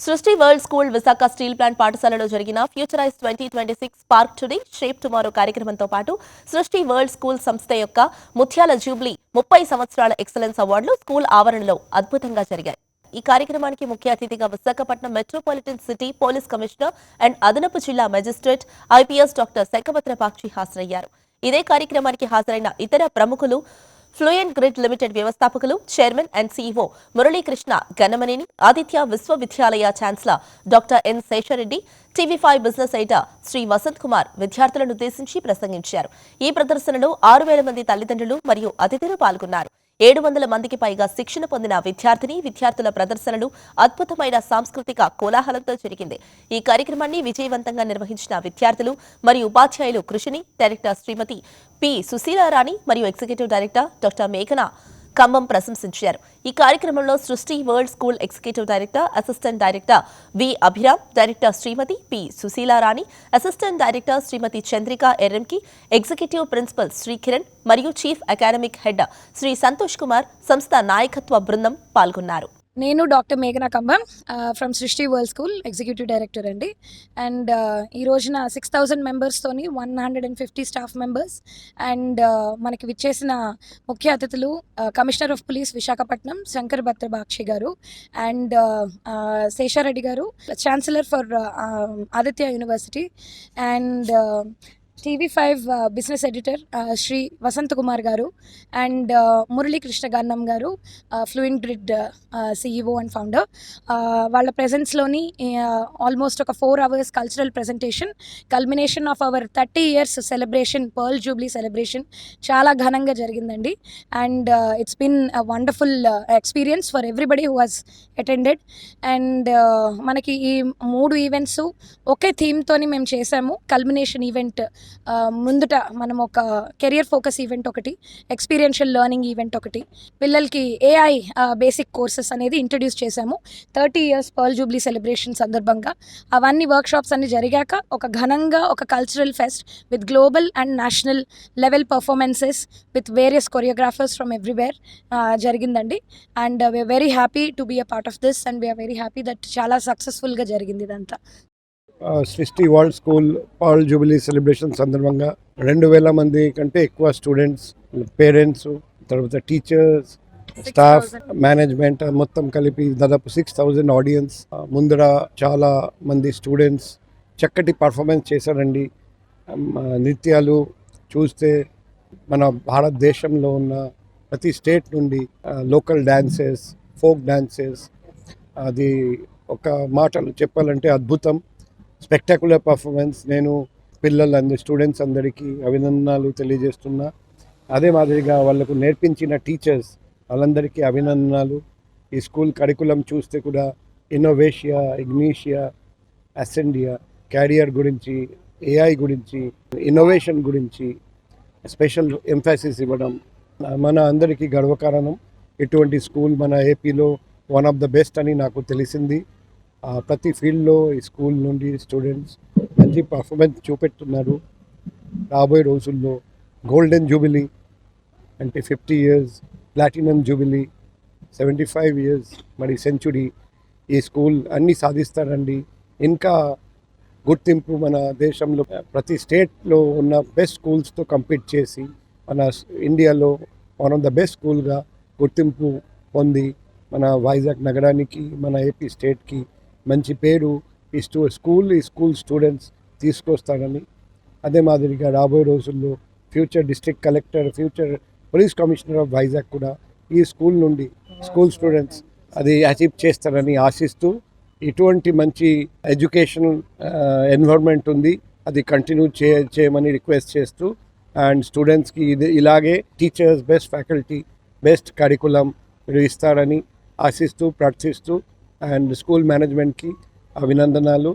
సృష్టి world school Visakha steel plant పాఠశాలలో జరిగిన ఫ్యూచరైజ్ 2026 స్పార్క్ టుడే షేప్ టుమారో కార్యక్రమంతో పాటు సృష్టి వరల్డ్ స్కూల్ సంస్థ యొక్క ముత్యాల జూబ్లీ 30 సంవత్సరాల ఎక్సలెన్స్ అవార్డులు స్కూల్ ఆవరణలో అద్భుతంగా జరిగాయి. ఈ కార్యక్రమానికి ముఖ్య అతిథిగా Visakhapatnam metropolitan city police commissioner and అదనపు జిల్లా మెజిస్ట్రేట్ ఐపీఎస్ డాక్టర్ శంఖపత్ర పాక్షి హాజరయ్యారు. ఇదే కార్యక్రమానికి హాజరైన ఇతర ప్రముఖులు ఫ్లూయెంట్ గ్రిడ్ లిమిటెడ్ వ్యవస్థాపకులు chairman and CEO Muralikrishna Gannamaneni, Aditya విశ్వవిద్యాలయ chancellor doctor N Sesha Reddy, TV five business editor Shri Vasant Kumar విద్యార్థులను ఉద్దేశించి ప్రసంగించారు. ఈ ప్రదర్శనలో 6,000 మంది తల్లిదండ్రులు మరియు అతిథులు పాల్గొన్నారు. 700 మందికి పైగా శిక్షణ పొందిన విద్యార్థుల ప్రదర్శనలు అద్భుతమైన సాంస్కృతిక కోలాహలంతో జరిగింది. ఈ కార్యక్రమాన్ని విజయవంతంగా నిర్వహించిన విద్యార్థులు మరియు ఉపాధ్యాయులు కృషిని డైరెక్టర్ శ్రీమతి పి సుశీలారాణి మరియు ఎగ్జిక్యూటివ్ డైరెక్టర్ డాక్టర్ మేఘన కంబం ప్రశంసించారు. ఈ కార్యక్రమంలో Srishti world school executive director, assistant director V Abhiram, director Shrimati P Sushilarani, assistant director Shrimati Chandrika Erranki, executive principal Shri Kiran మరియు chief academic head Shri Santosh Kumar, సంస్థ నాయకత్వ బృందం పాల్గొన్నారు. నేను డాక్టర్ మేఘన Kambam from Srishti world school executive director అండి. అండ్ ఈ రోజున 6,000 మెంబర్స్తోని 150 స్టాఫ్ మెంబర్స్ అండ్ మనకి విచ్చేసిన ముఖ్య అతిథులు commissioner of police Visakhapatnam Shankarabhadra Bakshi గారు అండ్ శేషారెడ్డి గారు, chancellor for Aditya university and TV five business editor Shri Vasant Kumar గారు అండ్ మురళీకృష్ణ గన్నం గారు, fluent grid CEO and founder. వాళ్ళ ప్రెజెన్స్లోని ఆల్మోస్ట్ ఒక 4 hours cultural presentation, culmination of our 30 years celebration, pearl jubilee celebration చాలా ఘనంగా జరిగిందండి. And it's been wonderful experience for everybody who has attended. And మనకి ఈ 3 ఈవెంట్స్ ఒకే థీమ్తోని మేము చేసాము. కల్మినేషన్ ఈవెంట్ ముందుట మనం ఒక కెరియర్ ఫోకస్ ఈవెంట్ ఒకటి, ఎక్స్పీరియన్షియల్ లెర్నింగ్ ఈవెంట్ ఒకటి, పిల్లలకి ఏఐ బేసిక్ కోర్సెస్ అనేది ఇంట్రడ్యూస్ చేశాము 30 years పర్ల్ జూబ్లీ సెలబ్రేషన్ సందర్భంగా. అవన్నీ వర్క్షాప్స్ అన్ని జరిగాక ఒక ఘనంగా ఒక cultural fest with global and national level performances with various choreographers from everywhere జరిగిందండి. And we are very happy to be a part of this and we are very happy that చాలా సక్సెస్ఫుల్గా జరిగింది ఇదంతా. Srishti world school pearl jubilee celebration సందర్భంగా 2,000 మంది కంటే ఎక్కువ students, parents, తర్వాత టీచర్స్, స్టాఫ్, మేనేజ్మెంట్ మొత్తం కలిపి దాదాపు 6,000 ఆడియన్స్ ముందర చాలా మంది స్టూడెంట్స్ చక్కటి పర్ఫార్మెన్స్ చేశారండి. నృత్యాలు చూస్తే మన భారతదేశంలో ఉన్న ప్రతి స్టేట్ నుండి లోకల్ డ్యాన్సెస్, ఫోక్ డ్యాన్సెస్, అది ఒక మాటలు చెప్పాలంటే అద్భుతం, స్పెక్టాక్యులర్ పర్ఫార్మెన్స్. నేను స్టూడెంట్స్ అందరికీ అభినందనలు తెలియజేస్తున్నా. అదే మాదిరిగా వాళ్ళకు నేర్పించిన టీచర్స్ వాళ్ళందరికీ అభినందనలు. ఈ స్కూల్ కరికులం చూస్తే కూడా ఇన్నోవేషియా, ఇగ్నీషియా, అసెండియా, క్యారియర్ గురించి, ఏఐ గురించి, ఇన్నోవేషన్ గురించి స్పెషల్ ఎంఫాసిస్ ఇవ్వడం మన అందరికీ గర్వకారణం. ఇటువంటి స్కూల్ మన ఏపీలో వన్ ఆఫ్ ద బెస్ట్ అని నాకు తెలిసింది. ప్రతి ఫీల్డ్లో ఈ స్కూల్ నుండి స్టూడెంట్స్ మంచి పర్ఫార్మెన్స్ చూపెడుతున్నారు. రాబోయే రోజుల్లో గోల్డెన్ జూబిలీ అంటే 50 years, ప్లాటినం జూబిలీ 75 years, మరి సెంచురీ ఈ స్కూల్ అన్నీ సాధిస్తారండి. ఇంకా గుర్తింపు మన దేశంలో ప్రతి స్టేట్లో ఉన్న బెస్ట్ స్కూల్స్తో కంపీట్ చేసి మన ఇండియాలో వన్ ఆఫ్ ద బెస్ట్ స్కూల్గా గుర్తింపు పొంది మన వైజాగ్ నగరానికి, మన ఏపీ స్టేట్కి మంచి పేరు ఈ స్కూల్ స్టూడెంట్స్ తీసుకొస్తారని, అదే మాదిరిగా రాబోయే రోజుల్లో future district collector, future police commissioner of Vizag కూడా ఈ స్కూల్ నుండి స్కూల్ స్టూడెంట్స్ అది అచీవ్ చేస్తారని ఆశిస్తూ, ఇటువంటి మంచి ఎడ్యుకేషనల్ ఎన్విరాన్మెంట్ ఉంది అది కంటిన్యూ చేయమని రిక్వెస్ట్ చేస్తూ, అండ్ స్టూడెంట్స్కి ఇలాగే teachers, best faculty, best curriculum ఇస్తారని ఆశిస్తూ, ప్రార్థిస్తూ, అండ్ స్కూల్ మేనేజ్మెంట్కి అభినందనలు.